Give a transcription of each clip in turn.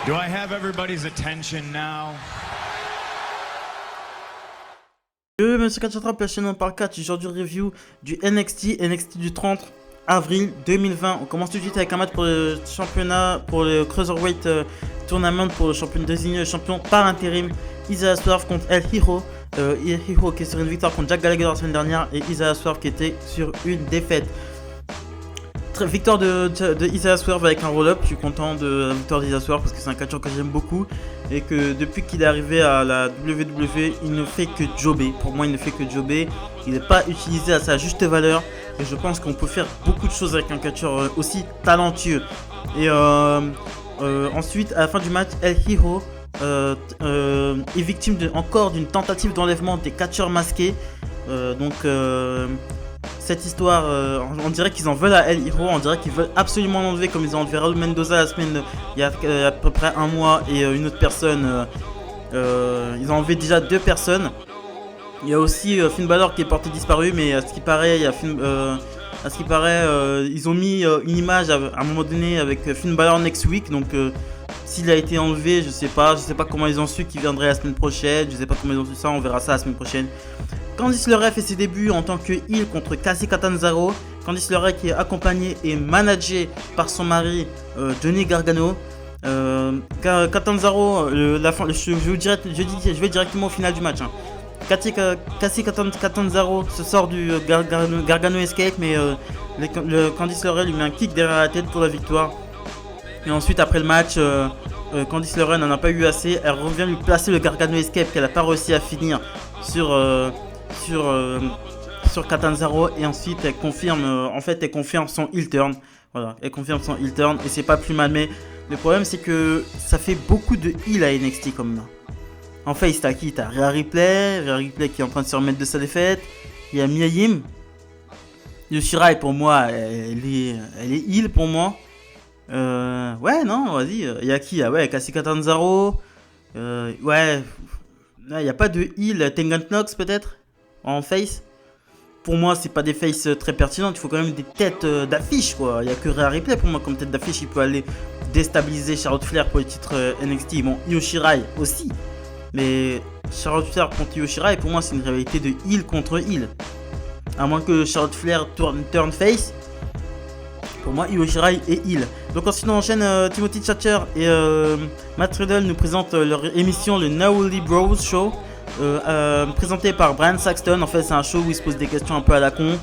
Do I have everybody's attention now? Monsieur Catchtrap, la chaîne en par 4, aujourd'hui review du NXT du 30 avril 2020. On commence tout de suite avec un match pour le championnat, pour le Cruiserweight Tournament, pour le champion désigné champion par intérim, Isaiah Swerve contre El Hijo. El Hijo qui est sur une victoire contre Jack Gallagher la semaine dernière et Isaiah Swerve qui était sur une défaite. Victoire de Isaiah Swerve avec un roll-up. Je suis content de la victoire d'Isaiah Swerve parce que c'est un catcheur que j'aime beaucoup et que depuis qu'il est arrivé à la WWE, il ne fait que jobber. Pour moi, il ne fait que jobber. Il n'est pas utilisé à sa juste valeur et je pense qu'on peut faire beaucoup de choses avec un catcheur aussi talentueux. Et ensuite, à la fin du match, El Hijo est victime encore d'une tentative d'enlèvement des catcheurs masqués. Cette histoire, on dirait qu'ils en veulent à El Hijo, on dirait qu'ils veulent absolument l'enlever comme ils ont enlevé Raul Mendoza la semaine, il y a à peu près un mois et une autre personne. Ils ont enlevé déjà 2 personnes. Il y a aussi Finn Balor qui est porté disparu, mais à ce qui paraît, ils ont mis une image à un moment donné avec Finn Balor next week. Donc s'il a été enlevé, je sais pas comment ils ont su qu'il viendrait la semaine prochaine, je sais pas comment ils ont su ça, on verra ça la semaine prochaine. Candice LeRae fait ses débuts en tant que heel contre Kacy Catanzaro. Candice LeRae qui est accompagnée et managée par son mari Johnny Gargano. Catanzaro, je vais directement au final du match. Kacy Catanzaro se sort du Gargano Escape, mais Candice LeRae lui met un kick derrière la tête pour la victoire. Et ensuite, après le match, Candice LeRae n'en a pas eu assez. Elle revient lui placer le Gargano Escape qu'elle n'a pas réussi à finir sur Catanzaro, et ensuite elle confirme son heel turn. Voilà, elle confirme son heel turn et c'est pas plus mal, mais le problème c'est que ça fait beaucoup de heel à NXT comme là. En face, t'as qui? T'as Rhea Ripley qui est en train de se remettre de sa défaite. Il y a Mia Yim. Yoshirai pour moi, elle est heel pour moi. Ouais, non, vas-y. Il y a qui? Ah ouais, Kacy Catanzaro. Ouais. Il n'y a pas de heel. Tegan Knox peut-être en face. Pour moi, c'est pas des faces très pertinentes. Il faut quand même des têtes d'affiche, quoi. Il n'y a que Rhea Ripley pour moi comme tête d'affiche. Il peut aller déstabiliser Charlotte Flair pour le titre NXT. Bon, Io Shirai aussi. Mais Charlotte Flair contre Io Shirai, pour moi, c'est une rivalité de heel contre heel. À moins que Charlotte Flair turn face. Pour moi, Io Shirai est heel. Donc ensuite, on enchaîne. Timothy Thatcher et Matt Riddle nous présentent leur émission, le Nowly Bros Show. Présenté par Brian Saxton. En fait, c'est un show où il se pose des questions un peu à la con.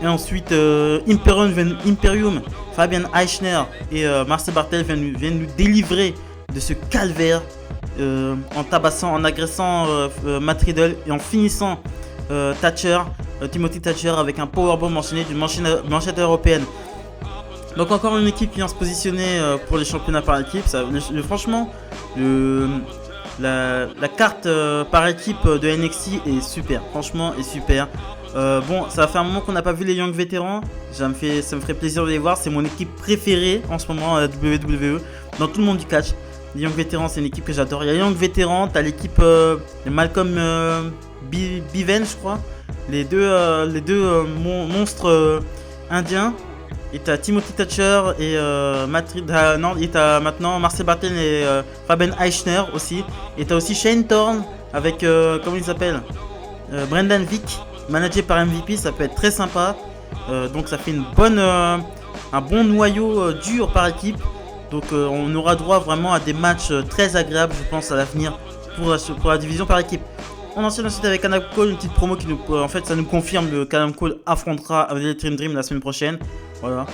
Et ensuite, Imperium, Fabian Eichner et Marcel Bartel viennent nous délivrer de ce calvaire en tabassant, en agressant Matt Riddle et en finissant Timothy Thatcher avec un powerbomb enchaîné d'une manchette européenne. Donc encore une équipe qui vient se positionner pour les championnats par équipe. Franchement, la carte par équipe de NXT est super. Franchement, est super. Bon, ça va faire un moment qu'on n'a pas vu les Young Vétérans. Ça me ferait plaisir de les voir. C'est mon équipe préférée en ce moment à la WWE. Dans tout le monde du catch, les Young Vétérans, c'est une équipe que j'adore. Il y a les Young Vétérans, t'as l'équipe de Malcolm Bivens, je crois. Les deux monstres indiens. Et t'as Timothy Thatcher et t'as maintenant Marcel Bartel et Fabian Eichner aussi. Et t'as aussi Shane Thorne avec comment il s'appelle, Brendan Vick, managé par MVP. Ça peut être très sympa. Donc ça fait un bon noyau dur par équipe. Donc on aura droit vraiment à des matchs très agréables, je pense, à l'avenir pour la division par équipe. On enchaîne ensuite avec Adam Cole, une petite promo qui nous, en fait, ça nous confirme qu'Adam Cole affrontera Velveteen Dream la semaine prochaine. Voilà.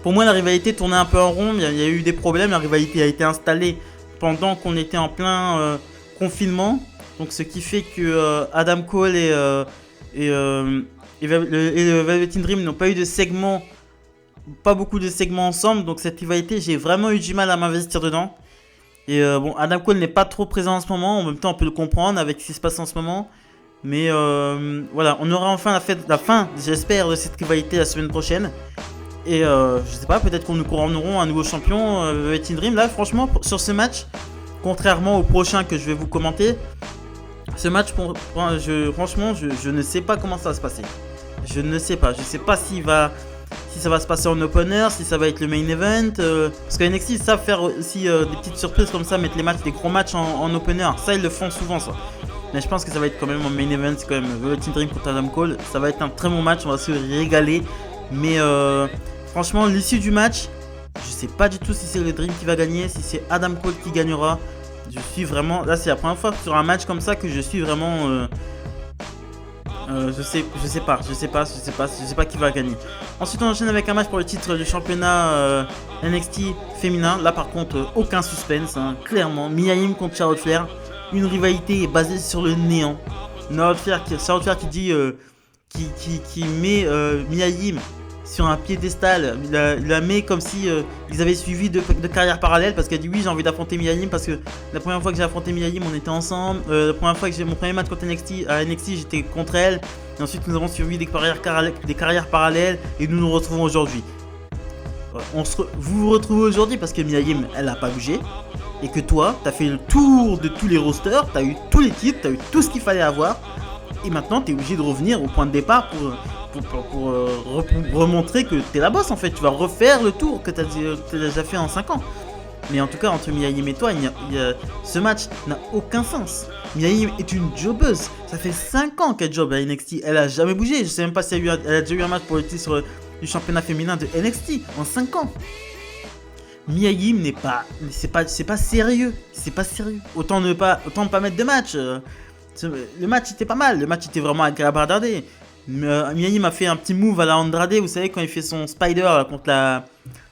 Pour moi, la rivalité tournait un peu en rond. Il y a eu des problèmes. La rivalité a été installée pendant qu'on était en plein confinement. Donc, ce qui fait que Adam Cole et le Velveteen Dream n'ont pas eu de segments, pas beaucoup de segments ensemble. Donc, cette rivalité, j'ai vraiment eu du mal à m'investir dedans. Et bon, Adam Cole n'est pas trop présent en ce moment. En même temps, on peut le comprendre avec ce qui se passe en ce moment. Mais voilà, on aura enfin la fin, j'espère, de cette rivalité la semaine prochaine. Et je sais pas, peut-être qu'on nous couronneront un nouveau champion, Velveteen Dream. Là, franchement, sur ce match, contrairement au prochain que je vais vous commenter, ce match, franchement, je ne sais pas comment ça va se passer. Je ne sais pas. Je sais pas s'il va si ça va se passer en opener, si ça va être le main event. Parce que NXT ils savent faire aussi des petites surprises comme ça, mettre les matchs, des gros matchs en opener. Ça ils le font souvent ça. Mais je pense que ça va être quand même en main event, c'est quand même Velveteen Dream contre Adam Cole. Ça va être un très bon match, on va se régaler. Mais franchement, l'issue du match, je sais pas du tout si c'est le Dream qui va gagner, si c'est Adam Cole qui gagnera. Je suis vraiment... Là c'est la première fois sur un match comme ça que je suis vraiment... je sais pas qui va gagner. Ensuite on enchaîne avec un match pour le titre du championnat NXT féminin. Là par contre aucun suspense, hein. Clairement Mia Yim contre Charlotte Flair. Une rivalité basée sur le néant. Charlotte Flair qui dit qui met Mia Yim sur un piédestal, il la met comme si ils avaient suivi de carrières parallèles, parce qu'elle dit oui j'ai envie d'affronter Mia Yim parce que la première fois que j'ai affronté Mia Yim on était ensemble, la première fois que j'ai mon premier match contre à NXT j'étais contre elle, et ensuite nous avons suivi des carrières parallèles et nous nous retrouvons aujourd'hui. Vous vous retrouvez aujourd'hui parce que Mia Yim elle a pas bougé et que toi t'as fait le tour de tous les rosters, t'as eu tous les titres, t'as eu tout ce qu'il fallait avoir, et maintenant t'es obligé de revenir au point de départ pour remontrer que t'es la boss en fait. Tu vas refaire le tour que t'as déjà fait en 5 ans. Mais en tout cas entre Mia Yim et toi, ce match n'a aucun sens. Mia Yim est une jobbeuse. Ça fait 5 ans qu'elle job à NXT. Elle a jamais bougé. Je sais même pas si elle a déjà eu un match pour le titre du championnat féminin de NXT en 5 ans. Mia Yim n'est pas... C'est pas sérieux. C'est pas sérieux. Autant ne pas mettre de match. Le match était pas mal. Le match était vraiment agréable à regarder. Mia Yim a fait un petit move à la Andrade, vous savez, quand il fait son spider là, contre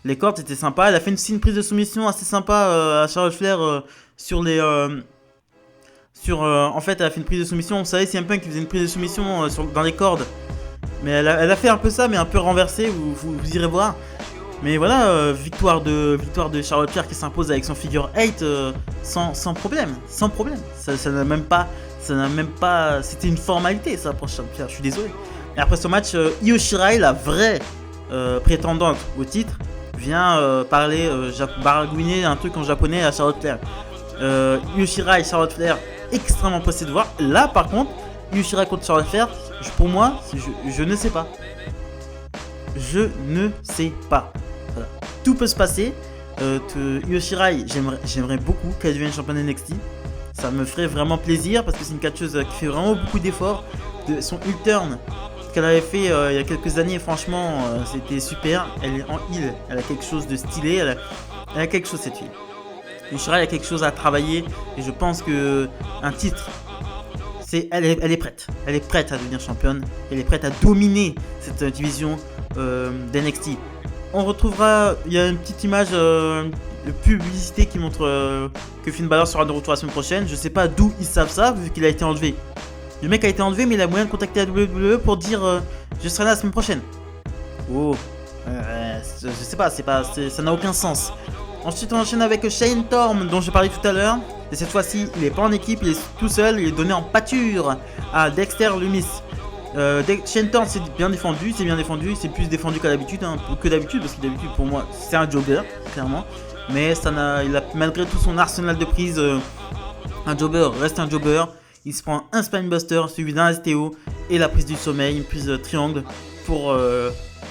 les cordes, c'était sympa. Elle a fait une prise de soumission assez sympa à Charlotte Flair sur les... en fait, elle a fait une prise de soumission, vous savez, CM Punk qui faisait une prise de soumission dans les cordes. Mais elle a fait un peu ça, mais un peu renversé, vous irez voir. Mais voilà, victoire de Charlotte Flair qui s'impose avec son figure 8 sans problème. Sans problème. Ça n'a même pas... C'était une formalité ça pour Charlotte Flair, je suis désolé. Et après ce match, Io Shirai, la vraie prétendante au titre, vient baragouiner un truc en japonais à Charlotte Flair. Io Shirai et Charlotte Flair, extrêmement pressé de voir. Là par contre, Io Shirai contre Charlotte Flair, pour moi, je ne sais pas. Je ne sais pas. Voilà. Tout peut se passer. Io Shirai, j'aimerais beaucoup qu'elle devienne championne NXT. Ça me ferait vraiment plaisir parce que c'est une catcheuse qui fait vraiment beaucoup d'efforts. Son heel turn qu'elle avait fait il y a quelques années, franchement, c'était super. Elle est en heel, elle a quelque chose de stylé, elle a quelque chose cette fille. Io Shirai a quelque chose à travailler et je pense que un titre, elle est prête. Elle est prête à devenir championne. Elle est prête à dominer cette division d'NXT. On retrouvera, il y a une petite image de publicité qui montre que Finn Balor sera de retour la semaine prochaine. Je sais pas d'où ils savent ça vu qu'il a été enlevé. Le mec a été enlevé mais il a moyen de contacter la WWE pour dire je serai là la semaine prochaine. Oh, je sais pas, ça n'a aucun sens. Ensuite on enchaîne avec Shane Thorne dont je parlais tout à l'heure. Et cette fois-ci il est pas en équipe, il est tout seul, il est donné en pâture à Dexter Lumis. Shane Thorne c'est bien défendu, c'est plus défendu qu'à d'habitude, hein, que d'habitude, parce que d'habitude pour moi c'est un jobber, clairement. Mais il a malgré tout son arsenal de prise, un jobber reste un jobber. Il se prend un spinebuster suivi d'un STO et la prise du sommeil, une prise triangle pour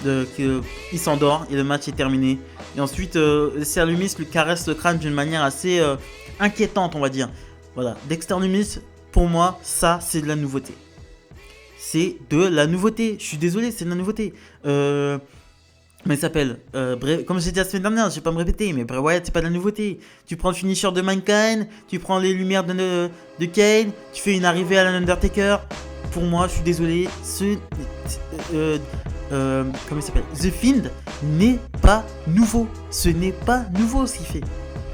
il s'endort et le match est terminé. Et ensuite Dexter Lumis lui caresse le crâne d'une manière assez inquiétante on va dire. Voilà, Dexter Lumis pour moi ça c'est de la nouveauté. C'est de la nouveauté, je suis désolé, c'est de la nouveauté. Mais il s'appelle, comme j'ai dit la semaine dernière, je vais pas me répéter, mais Bray Wyatt c'est pas de la nouveauté. Tu prends le finisher de Mankind, tu prends les lumières de Kane, tu fais une arrivée à l'Undertaker. Pour moi, je suis désolé, comment il s'appelle, The Fiend n'est pas nouveau. Ce n'est pas nouveau ce qu'il fait.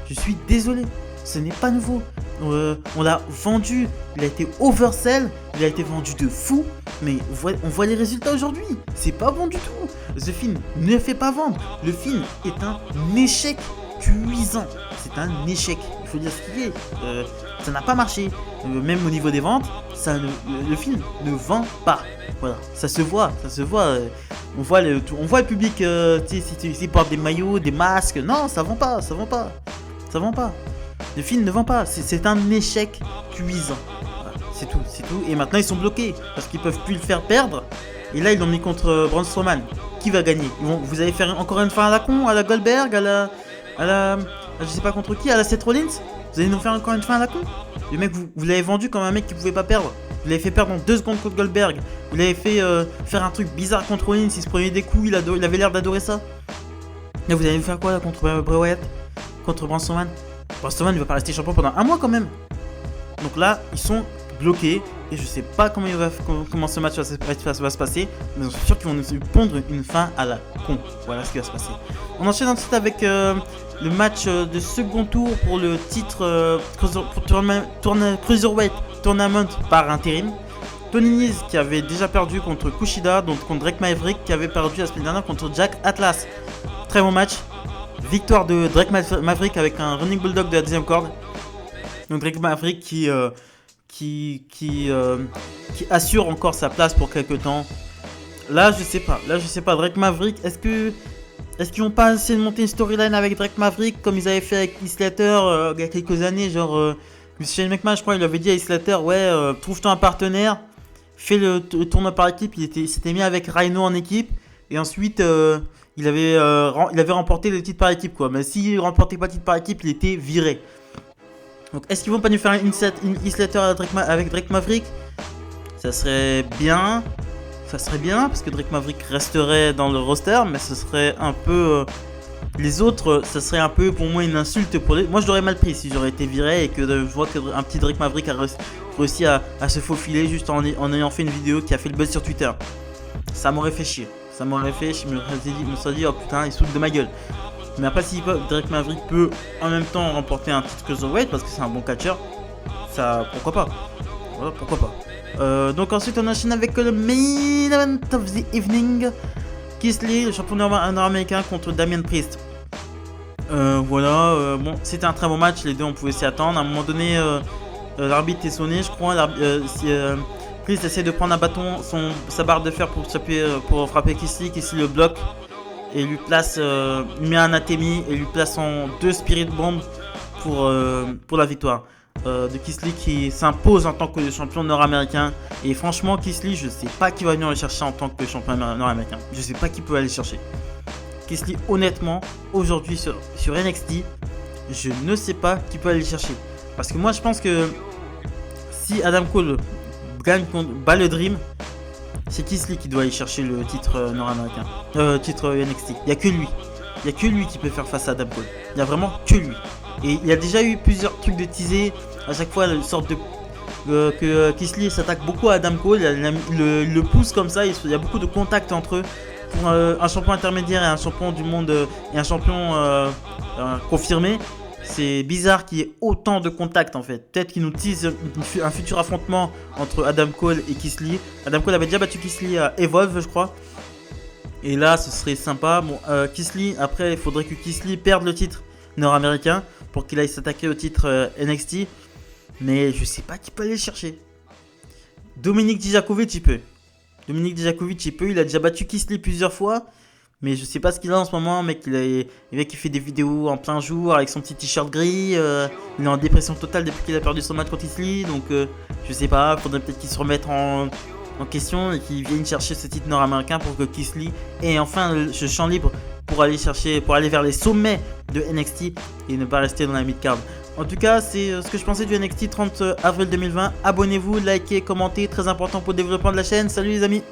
Je suis désolé, ce n'est pas nouveau. On l'a vendu, il a été oversell, il a été vendu de fou, mais on voit les résultats aujourd'hui, c'est pas bon du tout. The Fiend ne fait pas vendre, le film est un échec cuisant, c'est un échec, il faut dire ce qu'il est, ça n'a pas marché, même au niveau des ventes, le film ne vend pas, voilà, ça se voit, on voit le public, s'il porte des maillots, des masques, non, ça vend pas. Le film ne vend pas, c'est un échec cuisant. Voilà, c'est tout. Et maintenant ils sont bloqués parce qu'ils peuvent plus le faire perdre. Et là ils l'ont mis contre Braun Strowman. qui va gagner? Vous allez faire encore une fin à la con, à la Goldberg, je sais pas contre qui, à la Seth Rollins? Vous allez nous faire encore une fin à la con? Le mec, vous l'avez vendu comme un mec qui pouvait pas perdre. Vous l'avez fait perdre en 2 secondes contre Goldberg. Vous l'avez fait faire un truc bizarre contre Rollins, il se prenait des coups, il avait l'air d'adorer ça. Là, vous allez nous faire quoi là, contre Bray Wyatt? Contre Braun Strowman? Braun Strowman, il va pas rester champion pendant un mois quand même. Donc là, ils sont bloqués. Et je sais pas comment ce match va se passer. Mais je suis sûr qu'ils vont nous pondre une fin à la con. Voilà ce qui va se passer. On enchaîne ensuite avec le match de second tour pour le titre Cruiserweight Tournament par intérim. Tony Nese qui avait déjà perdu contre Kushida, donc contre Drake Maverick qui avait perdu la semaine dernière contre Jack Atlas. Très bon match. Victoire de Drake Maverick avec un running bulldog de la deuxième corde. Donc Drake Maverick qui assure encore sa place pour quelques temps. Là je sais pas. Drake Maverick, est-ce qu'ils vont pas essayer de monter une storyline avec Drake Maverick comme ils avaient fait avec Heath Slater il y a quelques années, genre Shane McMahon, je crois, il avait dit à Heath Slater, ouais, trouve-toi un partenaire, fais le tournoi par équipe. Il s'était mis avec Rhino en équipe et ensuite il avait remporté le titre par équipe, quoi. Mais s'il remportait pas le titre par équipe, il était viré. Donc est-ce qu'ils vont pas nous faire une Heath Slater avec Drake Maverick? Ça serait bien parce que Drake Maverick resterait dans le roster, mais ce serait un peu les autres, ça serait un peu pour moi une insulte pour les. Moi je l'aurais mal pris si j'aurais été viré et que je vois qu'un petit Drake Maverick a réussi à se faufiler juste en ayant fait une vidéo qui a fait le buzz sur Twitter. Ça m'aurait fait chier. Je me serais dit oh putain, il se fout de ma gueule. Mais après, si Drake Maverick peut en même temps remporter un titre Cruiserweight parce que c'est un bon catcheur, ça, pourquoi pas. Voilà, pourquoi pas. Donc ensuite, on enchaîne avec le main event of the evening. Keith Lee, le champion nord-américain contre Damian Priest. Bon, c'était un très bon match, les deux on pouvait s'y attendre. À un moment donné, l'arbitre est sonné, je crois. Priest essaie de prendre un bâton, sa barre de fer pour frapper Keith Lee. Keith Lee le bloque et lui met un anatémie et lui place en 2 Spirit Bombs pour la victoire. De Keith Lee qui s'impose en tant que champion nord-américain. Et franchement, Keith Lee, je sais pas qui va venir le chercher en tant que champion nord-américain. Je sais pas qui peut aller le chercher. Keith Lee, honnêtement, aujourd'hui sur NXT, je ne sais pas qui peut aller le chercher. Parce que moi, je pense que si Adam Cole bat le Dream, c'est Keith Lee qui doit aller chercher le titre nord-américain. Titre NXT. Il n'y a que lui. Il n'y a que lui qui peut faire face à Adam Cole. Il n'y a vraiment que lui. Et il y a déjà eu plusieurs trucs de teasés. À chaque fois, une sorte de que Keith Lee s'attaque beaucoup à Adam Cole. Il le pousse comme ça. Il y a beaucoup de contacts entre eux. Pour un champion intermédiaire et un champion du monde et un champion confirmé, c'est bizarre qu'il y ait autant de contacts en fait. Peut-être qu'il nous tease un futur affrontement entre Adam Cole et Keith Lee. Adam Cole avait déjà battu Keith Lee à Evolve, je crois. Et là, ce serait sympa. Bon, Keith Lee, après, il faudrait que Keith Lee perde le titre nord-américain pour qu'il aille s'attaquer au titre NXT. Mais je sais pas qui peut aller le chercher. Dominic Dijakovic, il peut. Il a déjà battu Keith Lee plusieurs fois. Mais je sais pas ce qu'il a en ce moment, mec. Le mec qui fait des vidéos en plein jour avec son petit t-shirt gris. Il est en dépression totale depuis qu'il a perdu son match contre Keith Lee. Donc je sais pas, faudrait peut-être qu'il se remette en question et qu'il vienne chercher ce titre nord-américain pour que Keith Lee ait enfin ce champ libre pour aller vers les sommets de NXT et ne pas rester dans la mid-card. En tout cas, c'est ce que je pensais du NXT 30 avril 2020. Abonnez-vous, likez, commentez, très important pour le développement de la chaîne. Salut les amis!